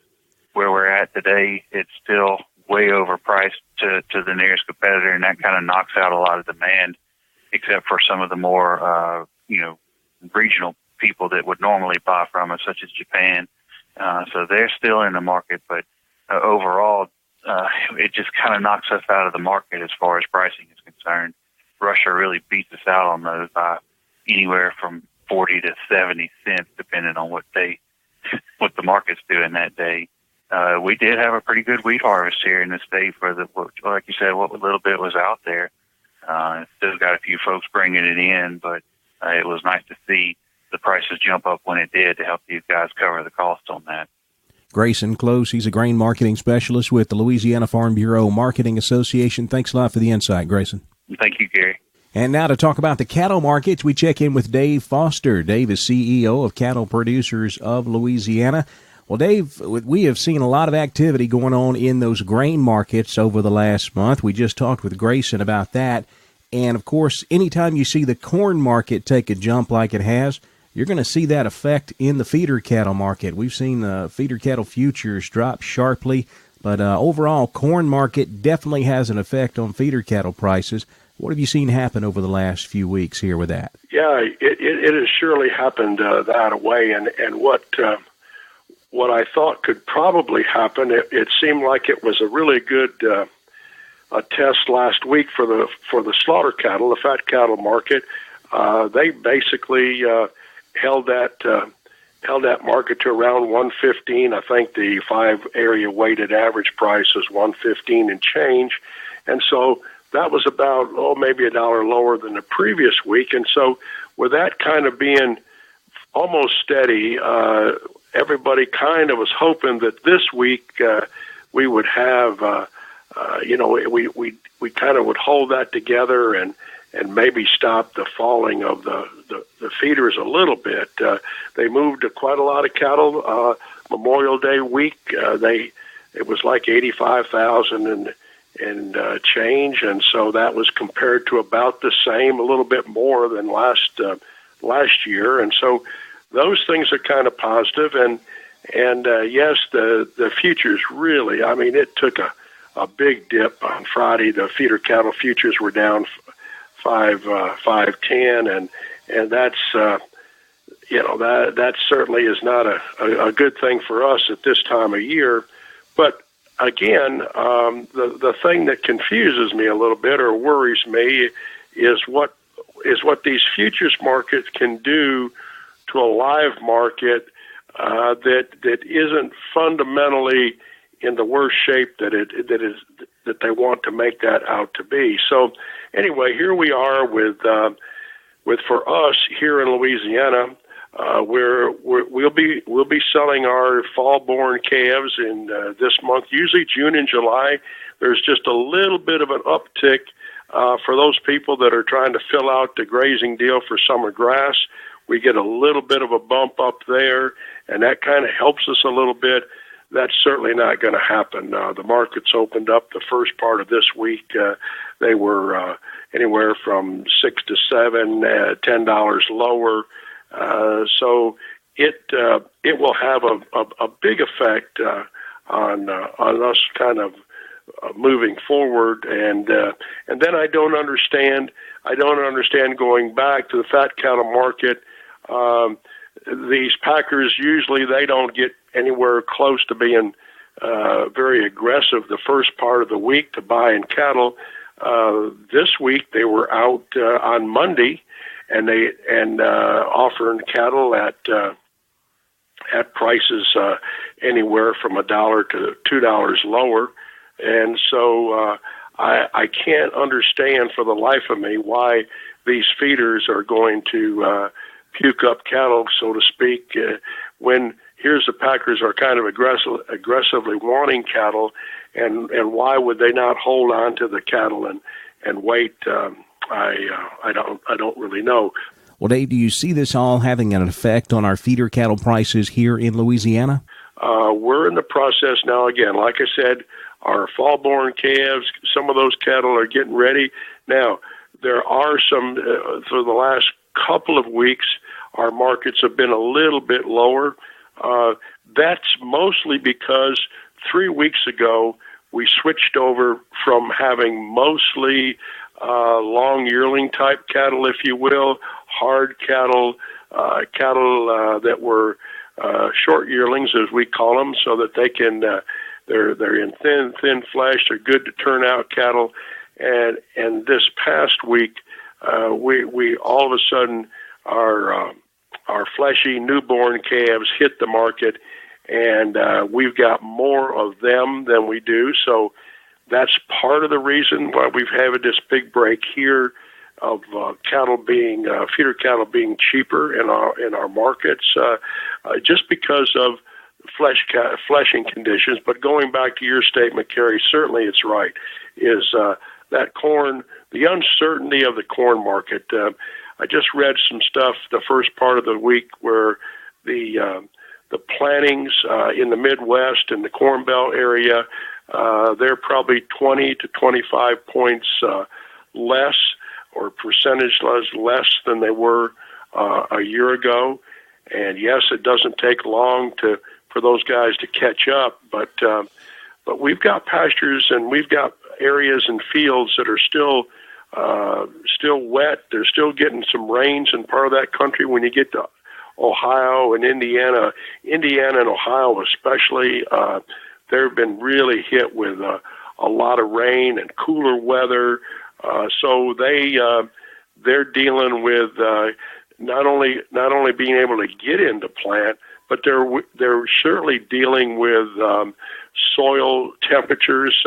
where we're at today, it's still way overpriced to the nearest competitor, and that kind of knocks out a lot of demand, except for some of the more regional people that would normally buy from us, such as Japan. So they're still in the market, but overall, it just kind of knocks us out of the market as far as pricing is concerned. Russia really beats us out on those by anywhere from 40 to 70 cents, depending on what the market's doing that day. We did have a pretty good wheat harvest here in the state like you said, what little bit was out there. Still got a few folks bringing it in, but it was nice to see the prices jump up when it did to help these guys cover the cost on that. Grayson Close, he's a grain marketing specialist with the Louisiana Farm Bureau Marketing Association. Thanks a lot for the insight, Grayson. Thank you, Gary. And now to talk about the cattle markets, we check in with Dave Foster. Dave is CEO of Cattle Producers of Louisiana. Well, Dave, we have seen a lot of activity going on in those grain markets over the last month. We just talked with Grayson about that. And, of course, anytime you see the corn market take a jump like it has, you're going to see that effect in the feeder cattle market. We've seen the feeder cattle futures drop sharply, but overall, corn market definitely has an effect on feeder cattle prices. What have you seen happen over the last few weeks here with that? Yeah, it has surely happened that way, and what I thought could probably happen, it seemed like it was a really good a test last week for the slaughter cattle, the fat cattle market. They basically held that market to around 115. I think the 5 area weighted average price was 115 and change, and so that was about maybe $1 lower than the previous week. And so with that kind of being almost steady, everybody kind of was hoping that this week we would have, we kind of would hold that together and maybe stop the falling of the feeders a little bit. They moved quite a lot of cattle. Memorial Day week, it was like 85,000 and change, and so that was compared to about the same, a little bit more than last year, and so those things are kind of positive. And yes, the futures really, I mean, it took a big dip on Friday. The feeder cattle futures were down 5.10, and that's that certainly is not a good thing for us at this time of year. But again, the thing that confuses me a little bit or worries me is what these futures markets can do to a live market that isn't fundamentally in the worst shape that they want to make that out to be. So anyway, here we are with for us here in Louisiana. We'll be selling our fall-born calves in this month. Usually June and July, there's just a little bit of an uptick for those people that are trying to fill out the grazing deal for summer grass. We get a little bit of a bump up there, and that kind of helps us a little bit. That's certainly not going to happen. The markets opened up the first part of this week. They were anywhere from $6 to $7, $10 lower. So it will have a big effect on us kind of moving forward, and then I don't understand going back to the fat cattle market. These packers usually they don't get anywhere close to being very aggressive the first part of the week to buying cattle. This week they were out on Monday, and offering cattle at prices anywhere from $1 to $2 lower, and so I can't understand for the life of me why these feeders are going to puke up cattle, so to speak, when here's the packers are kind of aggressively wanting cattle, and why would they not hold on to the cattle and wait? I don't really know. Well, Dave, do you see this all having an effect on our feeder cattle prices here in Louisiana? We're in the process now. Again, like I said, our fall-born calves, some of those cattle are getting ready. Now, there are some, for the last couple of weeks, our markets have been a little bit lower. That's mostly because 3 weeks ago, we switched over from having mostly long yearling type cattle, if you will, hard cattle, cattle that were short yearlings, as we call them, so that they can they're in thin flesh. They're good to turn out cattle, and this past week we all of a sudden our fleshy newborn calves hit the market, and we've got more of them than we do. So that's part of the reason why we've had this big break here of cattle being feeder cattle being cheaper in our markets, just because of fleshing conditions. But going back to your statement, Kerry, certainly it's right. Is that corn, the uncertainty of the corn market? I just read some stuff the first part of the week where the plantings in the Midwest and the Corn Belt area, they're probably 20 to 25 points less, or percentage less than they were a year ago. And yes, it doesn't take long for those guys to catch up, but we've got pastures and we've got areas and fields that are still wet. They're still getting some rains in part of that country. When you get to Ohio and Indiana and Ohio especially, they've been really hit with a lot of rain and cooler weather. So they're dealing with not only being able to get into plant, but they're certainly dealing with soil temperatures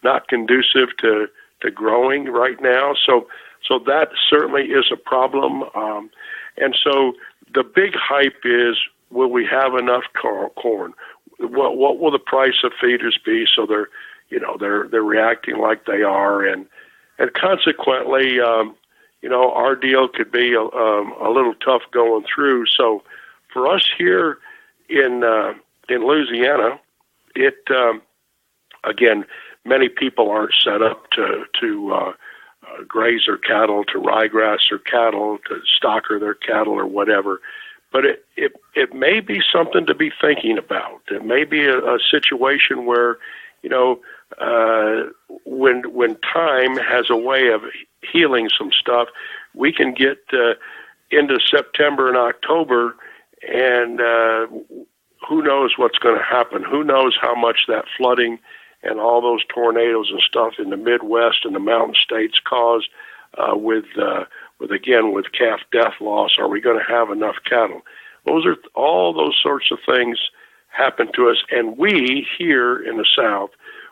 not conducive to growing right now. So that certainly is a problem. And so the big hype is, will we have enough corn? What will the price of feeders be? So they're reacting like they are, and consequently, our deal could be a little tough going through. So for us here in Louisiana, again, many people aren't set up to graze their cattle, to ryegrass their cattle, to stocker their cattle or whatever. But it may be something to be thinking about. It may be a situation where, when time has a way of healing some stuff, we can get into September and October, and who knows what's going to happen? Who knows how much that flooding and all those tornadoes and stuff in the Midwest and the mountain states caused with calf death loss. Are we going to have enough cattle? All those sorts of things happen to us, and we here in the South,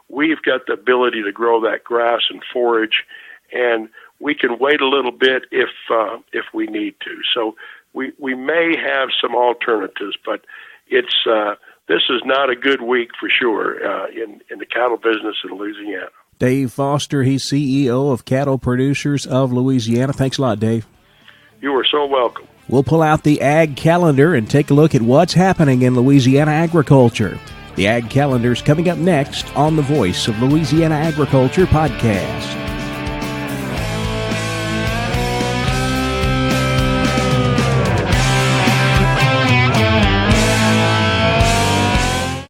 we've got the ability to grow that grass and forage, and we can wait a little bit if we need to. So we may have some alternatives, but this is not a good week for sure in the cattle business in Louisiana. Dave Foster, he's CEO of Cattle Producers of Louisiana. Thanks a lot, Dave. You are so welcome. We'll pull out the Ag Calendar and take a look at what's happening in Louisiana agriculture. The Ag Calendar is coming up next on the Voice of Louisiana Agriculture podcast.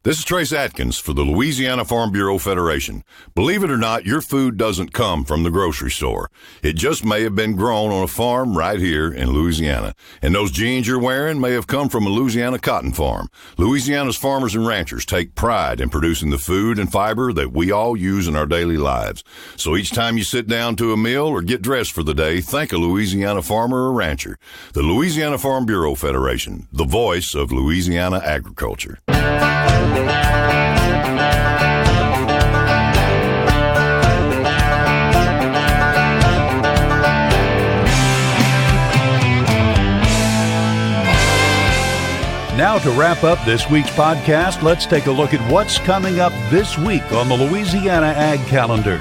This is Trace Atkins for the Louisiana Farm Bureau Federation. Believe it or not, your food doesn't come from the grocery store. It just may have been grown on a farm right here in Louisiana. And those jeans you're wearing may have come from a Louisiana cotton farm. Louisiana's farmers and ranchers take pride in producing the food and fiber that we all use in our daily lives. So each time you sit down to a meal or get dressed for the day, thank a Louisiana farmer or rancher. The Louisiana Farm Bureau Federation, the voice of Louisiana agriculture. Now to wrap up this week's podcast, let's take a look at what's coming up this week on the Louisiana Ag Calendar.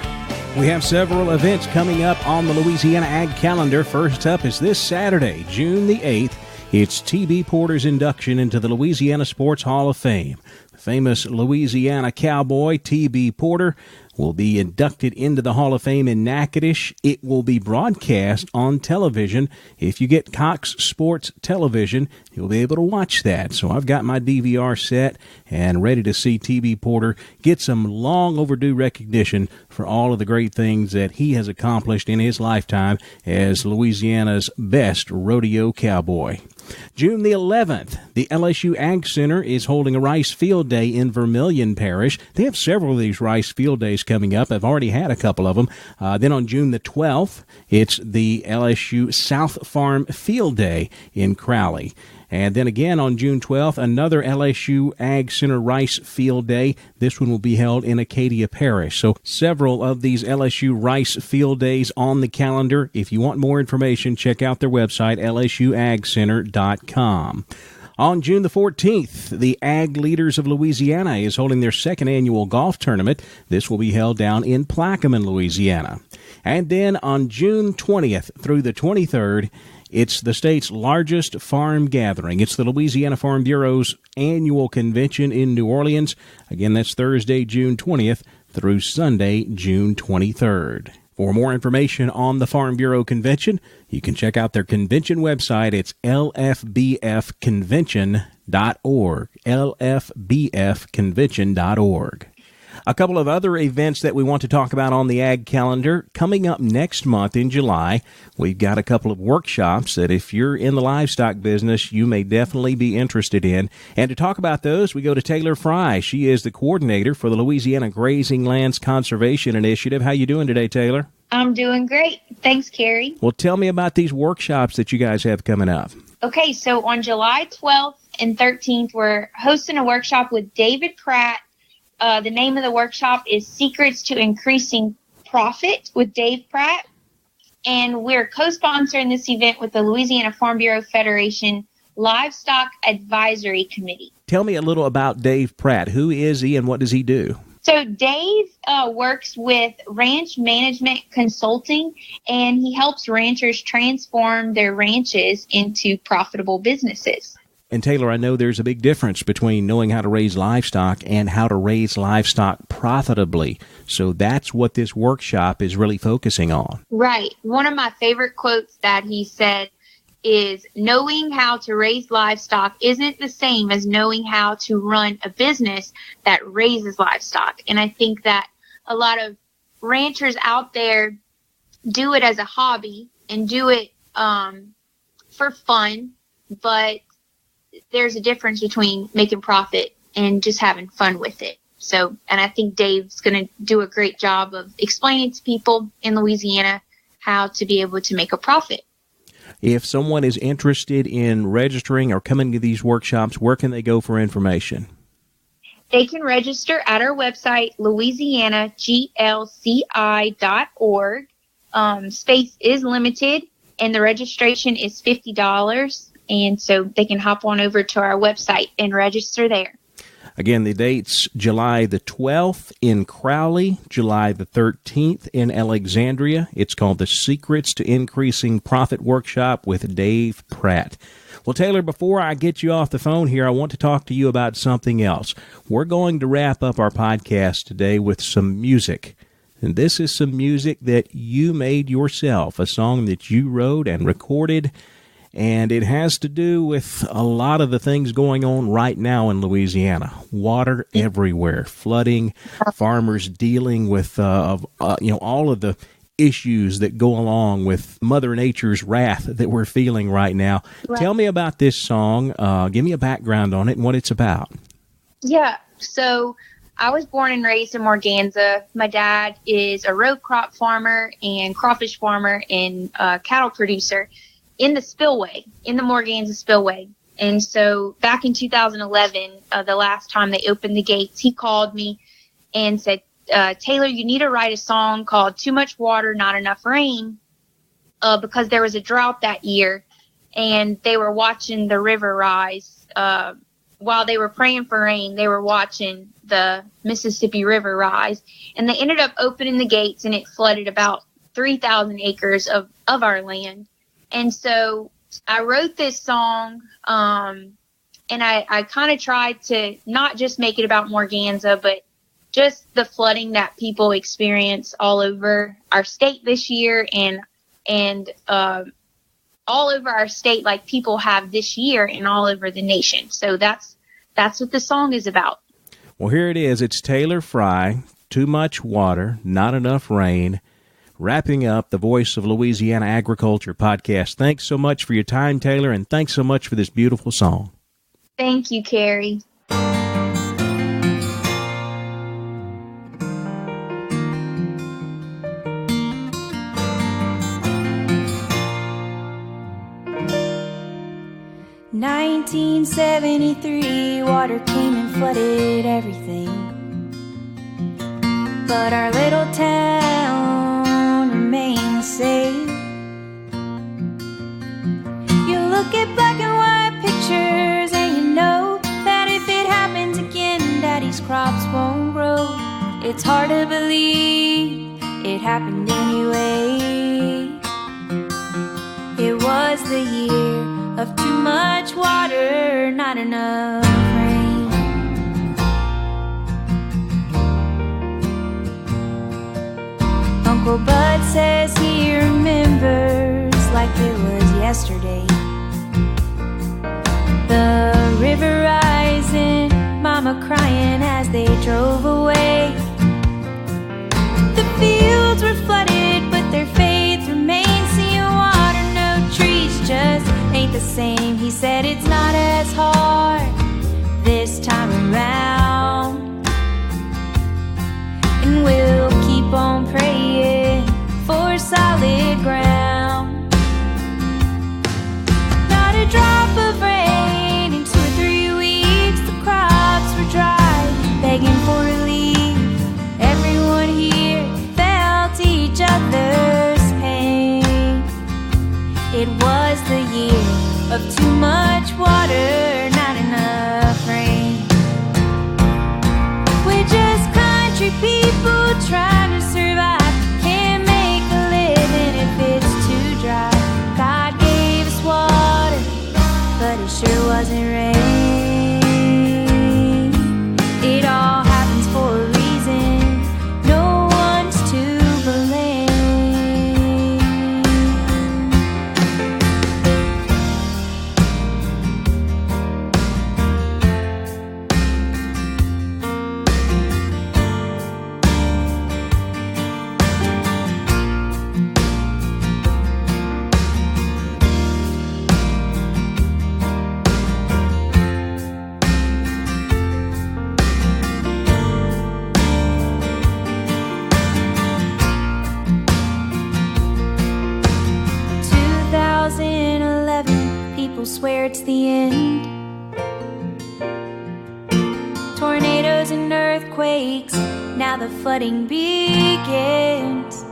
We have several events coming up on the Louisiana Ag Calendar. First up is this Saturday, June the 8th. It's T.B. Porter's induction into the Louisiana Sports Hall of Fame. The famous Louisiana cowboy T.B. Porter will be inducted into the Hall of Fame in Natchitoches. It will be broadcast on television. If you get Cox Sports Television, you'll be able to watch that. So I've got my DVR set and ready to see T.B. Porter get some long overdue recognition for all of the great things that he has accomplished in his lifetime as Louisiana's best rodeo cowboy. June the 11th, the LSU Ag Center is holding a Rice Field Day in Vermilion Parish. They have several of these Rice Field Days coming up. I've already had a couple of them. Then on June the 12th, it's the LSU South Farm Field Day in Crowley. And then again on June 12th, another LSU Ag Center Rice Field Day. This one will be held in Acadia Parish. So several of these LSU Rice Field Days on the calendar. If you want more information, check out their website, lsuagcenter.com. On June the 14th, the Ag Leaders of Louisiana is holding their second annual golf tournament. This will be held down in Plaquemine, Louisiana. And then on June 20th through the 23rd, it's the state's largest farm gathering. It's the Louisiana Farm Bureau's annual convention in New Orleans. Again, that's Thursday, June 20th through Sunday, June 23rd. For more information on the Farm Bureau Convention, you can check out their convention website. It's lfbfconvention.org, lfbfconvention.org. A couple of other events that we want to talk about on the Ag Calendar. Coming up next month in July, we've got a couple of workshops that if you're in the livestock business, you may definitely be interested in. And to talk about those, we go to Taylor Frey. She is the coordinator for the Louisiana Grazing Lands Conservation Initiative. How you doing today, Taylor? I'm doing great. Thanks, Carrie. Well, tell me about these workshops that you guys have coming up. Okay, so on July 12th and 13th, we're hosting a workshop with David Pratt. The name of the workshop is Secrets to Increasing Profit with Dave Pratt. And we're co-sponsoring this event with the Louisiana Farm Bureau Federation Livestock Advisory Committee. Tell me a little about Dave Pratt. Who is he and what does he do? So Dave works with Ranch Management Consulting, and he helps ranchers transform their ranches into profitable businesses. And Taylor, I know there's a big difference between knowing how to raise livestock and how to raise livestock profitably. So that's what this workshop is really focusing on. Right. One of my favorite quotes that he said is, knowing how to raise livestock isn't the same as knowing how to run a business that raises livestock. And I think that a lot of ranchers out there do it as a hobby and do it for fun, but there's a difference between making profit and just having fun with it. So, and I think Dave's going to do a great job of explaining to people in Louisiana how to be able to make a profit. If someone is interested in registering or coming to these workshops, where can they go for information? They can register at our website, louisianaglci.org. Space is limited, and the registration is $50. And so they can hop on over to our website and register there. Again, the date's July the 12th in Crowley, July the 13th in Alexandria. It's called the Secrets to Increasing Profit Workshop with Dave Pratt. Well, Taylor, before I get you off the phone here, I want to talk to you about something else. We're going to wrap up our podcast today with some music. And this is some music that you made yourself, a song that you wrote and recorded. And it has to do with a lot of the things going on right now in Louisiana. Water everywhere, flooding, farmers dealing with all of the issues that go along with Mother Nature's wrath that we're feeling right now. Right. Tell me about this song. Give me a background on it and what it's about. Yeah, so I was born and raised in Morganza. My dad is a row crop farmer and crawfish farmer and cattle producer in the spillway, in the Morganza Spillway. And so back in 2011, the last time they opened the gates, he called me and said, Taylor, you need to write a song called Too Much Water, Not Enough Rain, because there was a drought that year, and they were watching the river rise. While they were praying for rain, they were watching the Mississippi River rise. And they ended up opening the gates, and it flooded about 3,000 acres of our land. And so I wrote this song, and I kind of tried to not just make it about Morganza, but just the flooding that people experience all over our state this year and all over our state like people have this year and all over the nation. So that's what the song is about. Well, here it is. It's Taylor Frey, Too Much Water, Not Enough Rain. Wrapping up the Voice of Louisiana Agriculture podcast. Thanks so much for your time, Taylor, and thanks so much for this beautiful song. Thank you, Carrie. "1973, water came and flooded everything. But our little town remains safe. You look at black and white pictures and you know that if it happens again, Daddy's crops won't grow. It's hard to believe it happened anyway. It was the year of too much water, not enough rain. Uncle Bud says he remembers like it was yesterday. The river rising, Mama crying as they drove away. The fields were flooded, but their faith remained. Seeing water, no trees, just ain't the same. He said it's not as hard this time around, and we'll keep on praying for solid ground. Not a drop of rain in 2 or 3 weeks. The crops were dry, begging for relief. Everyone here felt each other's pain. It was the year of too much water, not enough rain. We're just country people trying to survive. Can't make a living if it's too dry. God gave us water, but it sure wasn't rain. It all happens for a reason. No one's to blame. 2011, people swear it's the end. Tornadoes and earthquakes, now the flooding begins.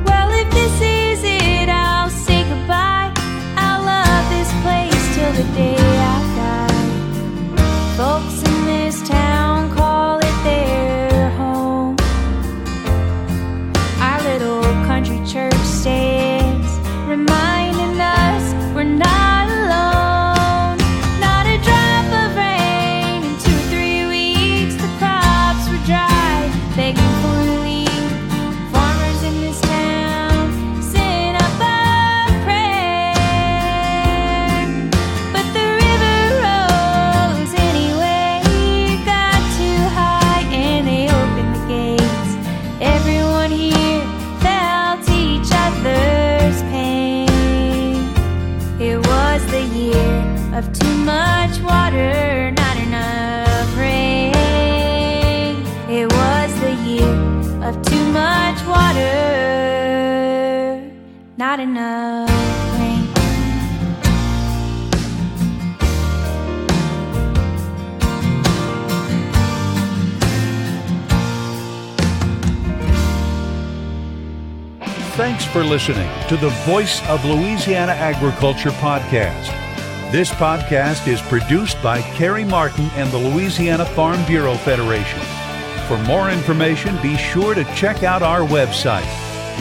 Well, if this is it, I'll say goodbye. I'll love this place till the day I die. Folks in this town call it their home. Our little country church stands, reminding us we're not alone. Not a drop of rain in 2 or 3 weeks. The crops were dry, begging for relief. Farmers in this town sent up a prayer, but the river rose anyway. It got too high and they opened the gates. Everyone here felt each other's pain. It was the year of too much water, not enough rain. It was the year of too much water, not enough rain. Thanks for listening to the Voice of Louisiana Agriculture podcast. This podcast is produced by Carrie Martin and the Louisiana Farm Bureau Federation. For more information, be sure to check out our website,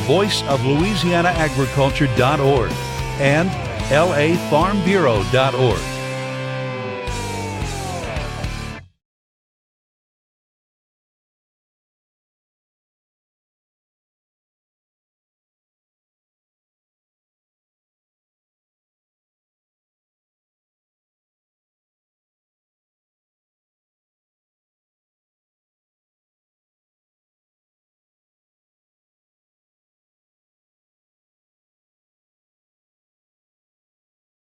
voiceoflouisianaagriculture.org and lafarmbureau.org.